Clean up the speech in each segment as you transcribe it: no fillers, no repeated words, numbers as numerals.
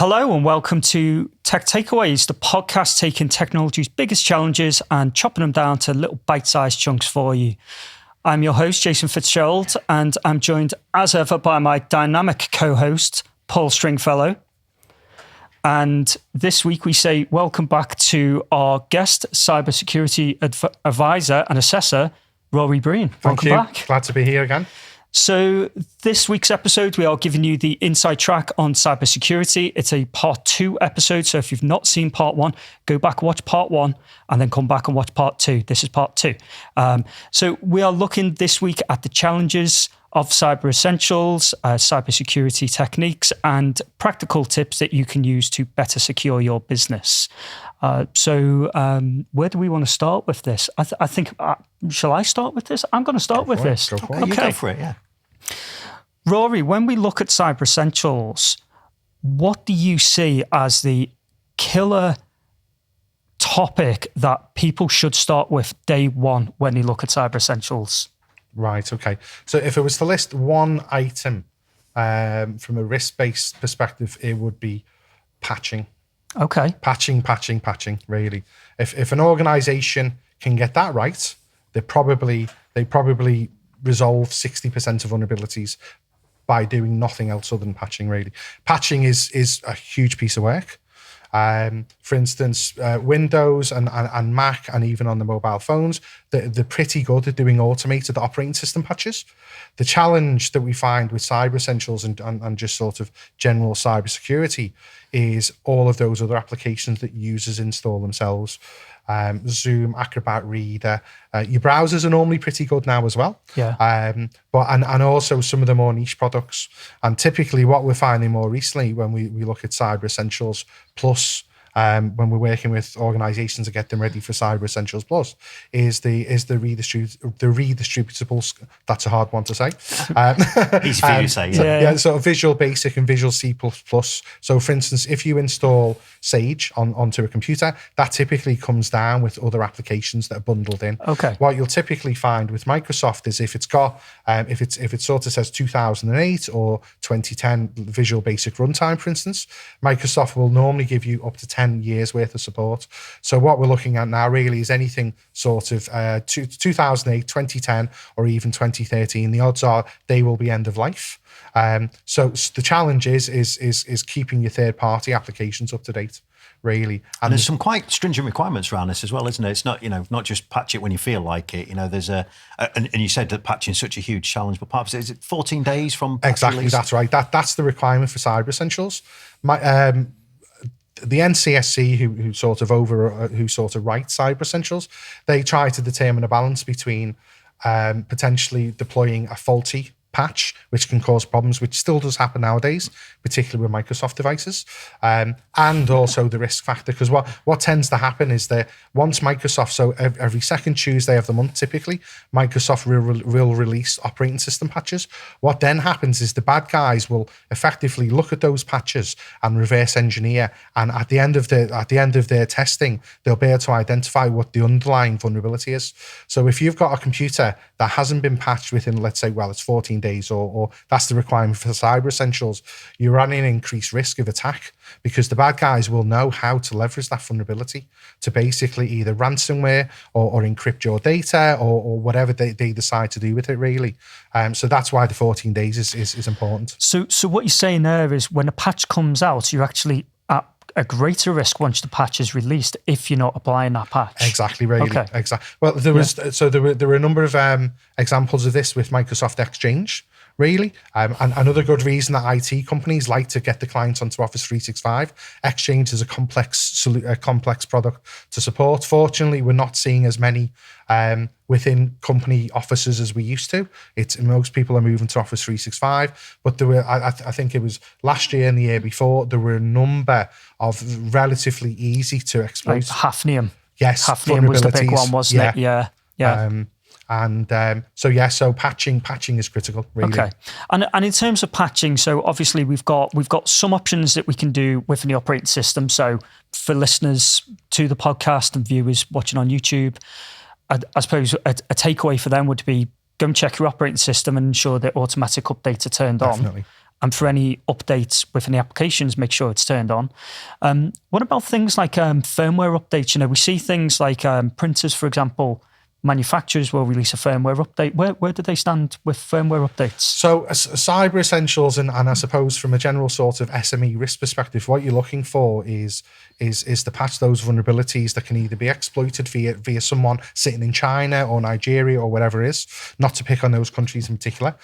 Hello and welcome to Tech Takeaways, the podcast taking technology's biggest challenges and chopping them down to little bite-sized chunks for you. I'm your host, Jason Fitzgerald, and I'm joined as ever by my dynamic co-host, Paul Stringfellow. And this week we say welcome back to our guest cybersecurity advisor and assessor, Rory Breen. Thank you. Welcome back. Glad to be here again. So this week's episode, we are giving you the inside track on cybersecurity. It's a part 2 episode. So if you've not seen part 1, go back, watch part 1, and then come back and watch part 2. This is part 2. So we are looking this week at the challenges of cyber essentials, cybersecurity techniques, and practical tips that you can use to better secure your business. So where do we want to start with this? I think, shall I start with this? I'm going to start with this. Go for it. You go for it, yeah. Rory, when we look at cyber essentials, what do you see as the killer topic that people should start with day one when they look at cyber essentials? Right, okay. So if it was to list one item from a risk-based perspective, it would be patching. Okay. Patching, really. If an organization can get that right, they probably resolve 60% of vulnerabilities by doing nothing else other than patching, really. Patching is a huge piece of work. For instance, Windows and Mac, and even on the mobile phones, they're pretty good at doing automated operating system patches. The challenge that we find with cyber essentials and just sort of general cybersecurity is all of those other applications that users install themselves. Zoom, Acrobat Reader. Your browsers are normally pretty good now as well. Yeah. But also some of the more niche products. And typically what we're finding more recently when we look at Cyber Essentials Plus, when we're working with organizations to get them ready for Cyber Essentials Plus, is the redistributable. That's a hard one to say. Easy for you to say. Yeah, sort of Visual Basic and Visual C++. So for instance, if you install Sage onto a computer, that typically comes down with other applications that are bundled in. Okay. What you'll typically find with Microsoft is if it's got, if it sort of says 2008 or 2010 Visual Basic runtime, for instance, Microsoft will normally give you up to 10 years worth of support. So what we're looking at now really is anything sort of 2008, 2010, or even 2013. The odds are they will be end of life. So the challenge is keeping your third party applications up to date, really. And there's some quite stringent requirements around this as well, isn't it? It's not, not just patch it when you feel like it. There's and you said that patching is such a huge challenge, but part of it, is it 14 days from patch exactly release? That's right. That's the requirement for Cyber Essentials. The NCSC, who sort of writes Cyber Essentials, they try to determine a balance between potentially deploying a faulty patch, which can cause problems, which still does happen nowadays, particularly with Microsoft devices, and also the risk factor. Because what tends to happen is that once Microsoft, so every second Tuesday of the month, typically, Microsoft will release operating system patches. What then happens is the bad guys will effectively look at those patches and reverse engineer, and at the end of their testing, they'll be able to identify what the underlying vulnerability is. So if you've got a computer that hasn't been patched within, let's say, it's 14 days, or that's the requirement for Cyber Essentials, you're running an increased risk of attack because the bad guys will know how to leverage that vulnerability to basically either ransomware or encrypt your data or whatever they decide to do with it, really. So that's why the 14 days is important. So what you're saying there is when a patch comes out, you're actually at a greater risk once the patch is released if you're not applying that patch. Exactly, really. Okay. Exactly. Well, there were a number of examples of this with Microsoft Exchange, really. Another good reason that IT companies like to get the clients onto Office 365. Exchange is a complex product to support. Fortunately, we're not seeing as many within company offices as we used to. Most people are moving to Office 365, but there were, I think it was last year and the year before, there were a number of relatively easy to exploit. Like Hafnium. Yes, Hafnium was the big one, wasn't it? Yeah. So patching is critical, really. Okay. And in terms of patching, so obviously we've got some options that we can do within the operating system. So for listeners to the podcast and viewers watching on YouTube, I suppose a takeaway for them would be go and check your operating system and ensure that automatic updates are turned Definitely. on. And for any updates within the applications, make sure it's turned on. What about things like firmware updates? We see things like printers, for example. Manufacturers will release a firmware update. Where do they stand with firmware updates? So Cyber Essentials, and I suppose from a general sort of SME risk perspective, what you're looking for is to patch those vulnerabilities that can either be exploited via someone sitting in China or Nigeria or whatever it is, not to pick on those countries in particular.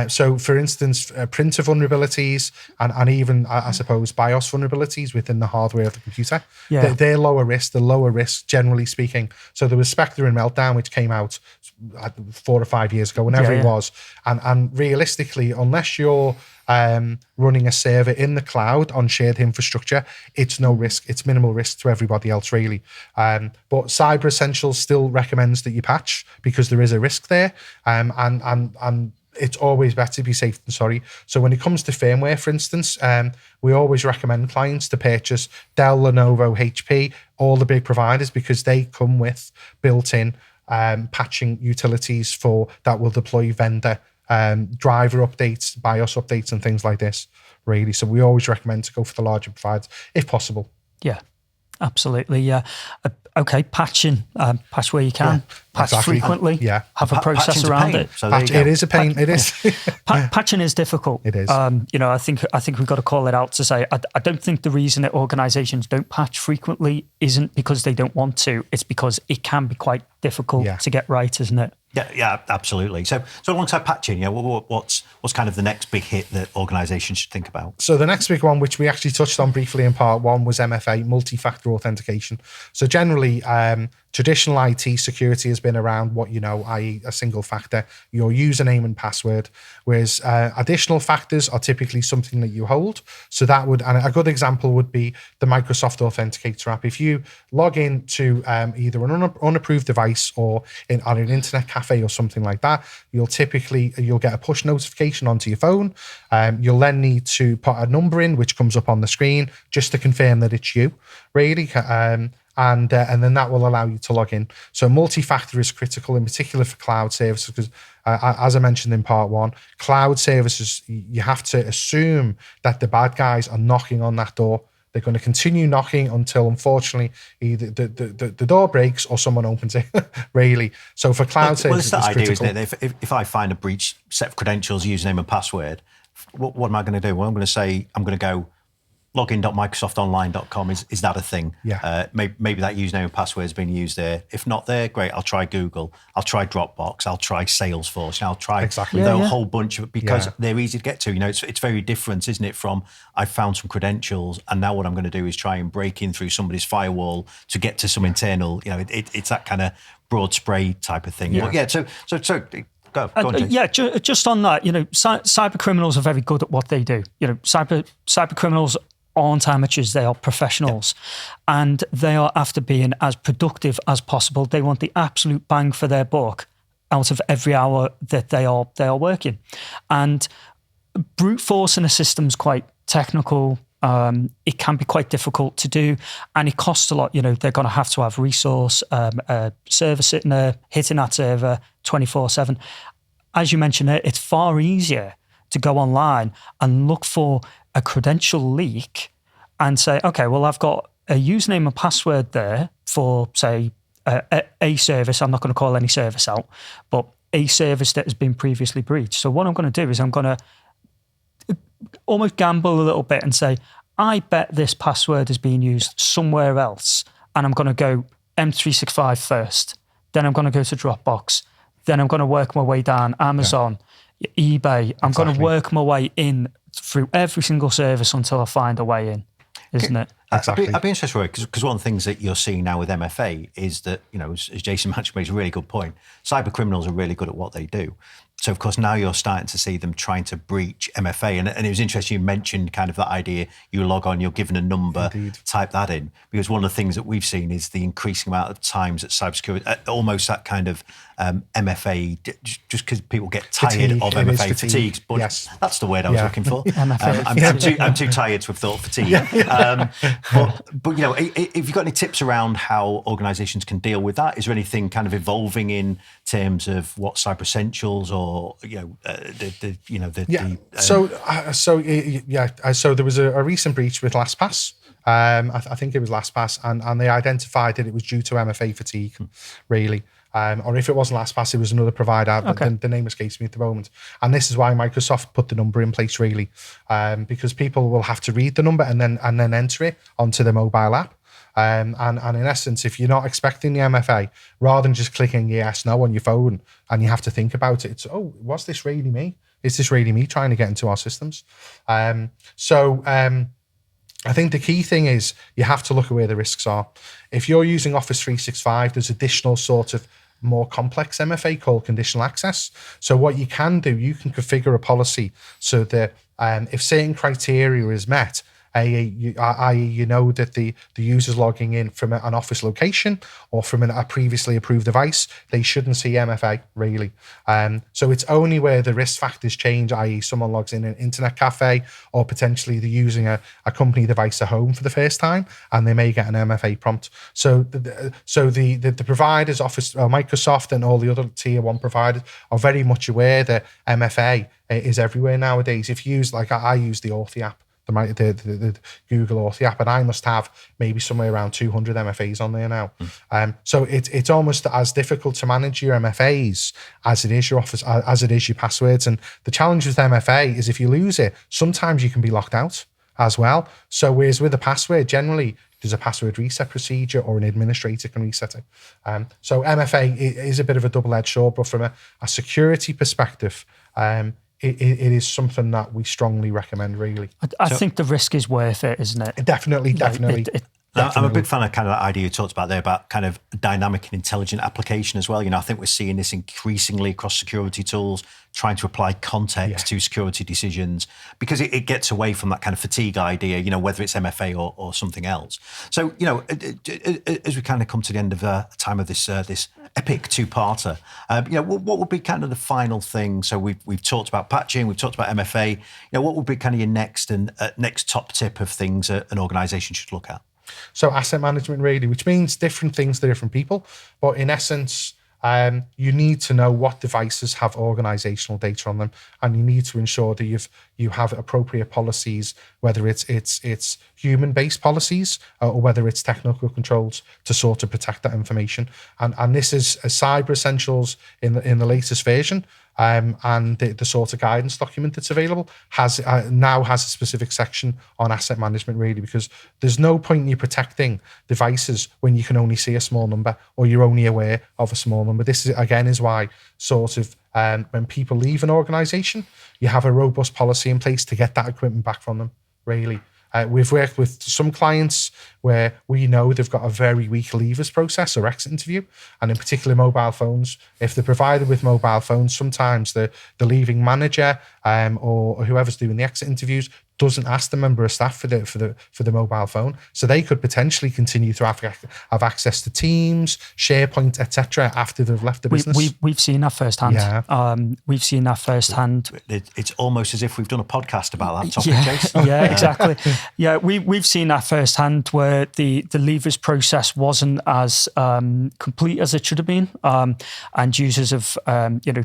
So, for instance, printer vulnerabilities and even, I suppose, BIOS vulnerabilities within the hardware of the computer, they're lower risk. They're lower risk, generally speaking. So there was Spectre and Meltdown, which came out 4 or 5 years ago, whenever it was. And realistically, unless you're running a server in the cloud on shared infrastructure, it's no risk. It's minimal risk to everybody else, really. But Cyber Essentials still recommends that you patch because there is a risk there. And it's always better to be safe than sorry. So when it comes to firmware, for instance, we always recommend clients to purchase Dell, Lenovo, HP, all the big providers, because they come with built-in patching utilities that will deploy vendor driver updates, BIOS updates, and things like this, really. So we always recommend to go for the larger providers if possible. Yeah, absolutely. Yeah. Okay, patching, patch where you can, patch frequently, have a process around it. So it is a pain. It is. Patching is difficult. It is. I think we've got to call it out to say I don't think the reason that organisations don't patch frequently isn't because they don't want to. It's because it can be quite difficult to get right, isn't it? Yeah, absolutely. So alongside patching, what's kind of the next big hit that organisations should think about? So the next big one, which we actually touched on briefly in part one, was MFA, multi-factor authentication. So generally, traditional IT security has been around what you know, i.e. a single factor, your username and password, whereas additional factors are typically something that you hold. So that would, and a good example would be the Microsoft Authenticator app. If you log in to either an unapproved device or on an internet cafe or something like that, you'll get a push notification onto your phone. You'll then need to put a number in, which comes up on the screen, just to confirm that it's you, really. And then that will allow you to log in. So multi-factor is critical, in particular for cloud services, because as I mentioned in part one, cloud services, you have to assume that the bad guys are knocking on that door. They're going to continue knocking until, unfortunately, either the door breaks or someone opens it, really. So for cloud services, it's critical. Idea, isn't it? If I find a breach set of credentials, username and password, what am I going to do? Well, I'm going to say, I'm going to go login.microsoftonline.com. Is that a thing? Yeah. Maybe that username and password has been used there. If not there, great. I'll try Google. I'll try Dropbox. I'll try Salesforce. I'll try a whole bunch of, because they're easy to get to. It's very different, isn't it? From I found some credentials and now what I'm going to do is try and break in through somebody's firewall to get to some internal. It's that kind of broad spray type of thing. Yeah. But so. Go on, just on that, cyber criminals are very good at what they do. Cyber criminals aren't amateurs, they are professionals. Yeah. And they are after being as productive as possible. They want the absolute bang for their buck out of every hour that they are working. And brute forcing a system's quite technical. It can be quite difficult to do, and it costs a lot. They're going to have resource, a server sitting there, hitting that server 24/7. As you mentioned, it's far easier to go online and look for a credential leak and say, okay, well, I've got a username and password there for, say, a service. I'm not going to call any service out, but a service that has been previously breached. So what I'm going to do is I'm going to almost gamble a little bit and say, I bet this password is being used somewhere else, and I'm going to go M365 first. Then I'm going to go to Dropbox. Then I'm going to work my way down Amazon, eBay. I'm going to work my way in through every single service until I find a way in, isn't it? Exactly. I'd be interested, Rory, because one of the things that you're seeing now with MFA is that, as Jason mentioned, makes a really good point. Cyber criminals are really good at what they do. So, of course, now you're starting to see them trying to breach MFA. And it was interesting you mentioned kind of that idea, you log on, you're given a number, type that in. Because one of the things that we've seen is the increasing amount of times that cybersecurity, almost that kind of MFA, just because people get tired of MFA fatigues. But that's the word I was looking for. I'm too tired to have thought fatigue. But if you've got any tips around how organisations can deal with that, is there anything kind of evolving in terms of what Cyber Essentials or or the So there was a recent breach with LastPass. I think it was LastPass, and they identified that it was due to MFA fatigue, really. Or if it wasn't LastPass, it was another provider. Okay. The name escapes me at the moment. And this is why Microsoft put the number in place, really, because people will have to read the number and then enter it onto the mobile app. And in essence, if you're not expecting the MFA, rather than just clicking yes, no on your phone, and you have to think about it, it's, oh, was this really me? Is this really me trying to get into our systems? I think the key thing is you have to look at where the risks are. If you're using Office 365, there's additional sort of more complex MFA called conditional access. So what you can do, you can configure a policy so that if certain criteria is met, i.e. you know that the user's logging in from an Office location or from a previously approved device, they shouldn't see MFA, really. So it's only where the risk factors change, i.e. someone logs in an internet cafe, or potentially they're using a company device at home for the first time, and they may get an MFA prompt. So the providers, Office, Microsoft and all the other tier 1 providers are very much aware that MFA is everywhere nowadays. If you use, like I use the Authy app, the Google Authy app, and I must have maybe somewhere around 200 MFAs on there now. So it's almost as difficult to manage your MFAs as it is your Office, as it is your passwords. And the challenge with MFA is if you lose it, sometimes you can be locked out as well. So whereas with a password, generally there's a password reset procedure, or an administrator can reset it. So MFA is a bit of a double-edged sword, but from a security perspective, it is something that we strongly recommend, really. I think the risk is worth it, isn't it? Definitely. I'm a big fan of kind of that idea you talked about there about kind of dynamic and intelligent application as well. I think we're seeing this increasingly across security tools, trying to apply context to security decisions, because it gets away from that kind of fatigue idea, whether it's MFA or something else. So, as we kind of come to the end of the time of this epic two-parter, what would be kind of the final thing? So we've talked about patching, we've talked about MFA. What would be kind of your next top tip of things an organisation should look at? So asset management, really, which means different things to different people. But in essence, you need to know what devices have organizational data on them, and you need to ensure that you have appropriate policies, whether it's human-based policies or whether it's technical controls to sort of protect that information. And this is a Cyber Essentials in the latest version. And the sort of guidance document that's available now has a specific section on asset management, really, because there's no point in you protecting devices when you can only see a small number, or you're only aware of a small number. This is why sort of when people leave an organization, you have a robust policy in place to get that equipment back from them, really. We've worked with some clients where we know they've got a very weak leavers process or exit interview, and in particular mobile phones. If they're provided with mobile phones, sometimes the leaving manager or whoever's doing the exit interviews doesn't ask the member of staff for the mobile phone, so they could potentially continue to have access to Teams, SharePoint, etc. after they've left the business. We've seen that firsthand. Yeah. We've seen that firsthand. It's almost as if we've done a podcast about that topic, Jason. Yeah, exactly. Yeah, we've seen that firsthand where the leavers process wasn't as complete as it should have been, and users have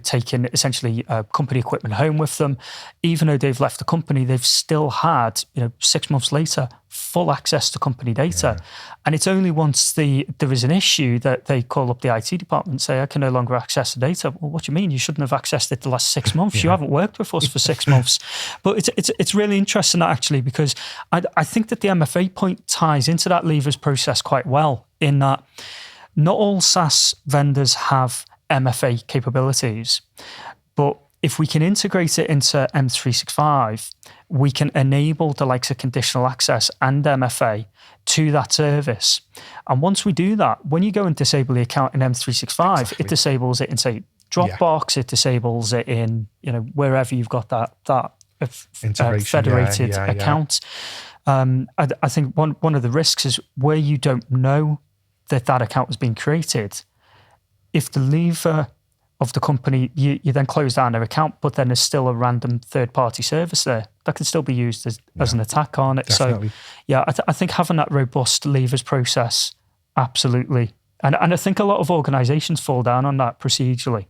taken essentially company equipment home with them, even though they've left the company. They've still had 6 months later full access to company data, and it's only once there is an issue that they call up the IT department and say, I can no longer access the data. Well, what do you mean? You shouldn't have accessed it the last 6 months. You haven't worked with us for 6 months. But it's really interesting actually, because I think that the MFA point ties into that leavers process quite well, in that not all SaaS vendors have MFA capabilities, but if we can integrate it into M365, we can enable the likes of conditional access and MFA to that service. And once we do that, when you go and disable the account in M365, it disables it in, say, Dropbox, it disables it in, wherever you've got that federated account. I think one of the risks is where you don't know that account has been created. If the leaver of the company, you then close down their account, but then there's still a random third-party service there that can still be used as an attack on it. Definitely. So, yeah, I think having that robust leavers process, absolutely. And I think a lot of organisations fall down on that procedurally.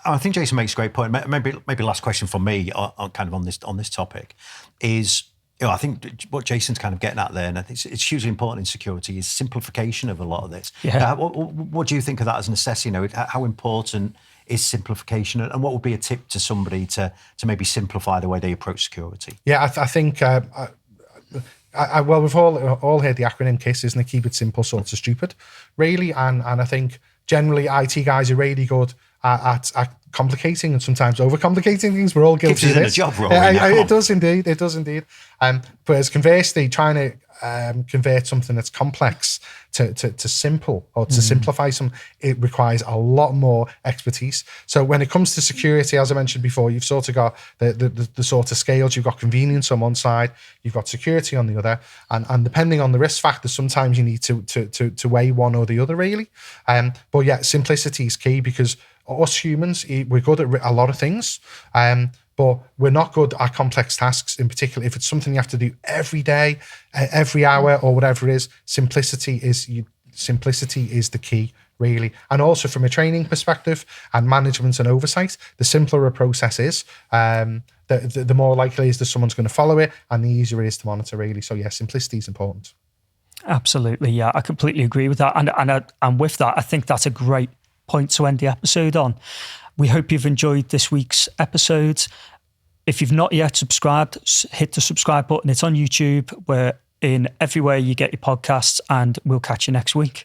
I think Jason makes a great point. Maybe last question from me on this topic is, I think what Jason's kind of getting at there, and I think it's hugely important in security, is simplification of a lot of this. Yeah. What do you think of that as an assessor? How important is simplification, and what would be a tip to somebody to maybe simplify the way they approach security? Yeah, I think. Well, we've all heard the acronym KISS, isn't it? Keep it simple, sort of stupid, really. And I think generally IT guys are really good at complicating and sometimes overcomplicating things. We're all guilty of this. Gives you the job, Rory. It does indeed. It does indeed. Whereas conversely, trying to convert something that's complex to simple, or to simplify something, it requires a lot more expertise. So when it comes to security, as I mentioned before, you've sort of got the sort of scales. You've got convenience on one side, you've got security on the other, and depending on the risk factor, sometimes you need to weigh one or the other, really. But yeah, simplicity is key, because us humans, we're good at a lot of things, but we're not good at complex tasks, in particular if it's something you have to do every day, every hour, or whatever it is. Simplicity is the key, really. And also from a training perspective and management and oversight, the simpler a process is, the more likely is that someone's going to follow it, and the easier it is to monitor, really. So yeah, simplicity is important. Absolutely, yeah, I completely agree with that. And with that, I think that's a great point to end the episode on. We hope you've enjoyed this week's episode. If you've not yet subscribed, hit the subscribe button. It's on YouTube. We're in everywhere you get your podcasts, and we'll catch you next week.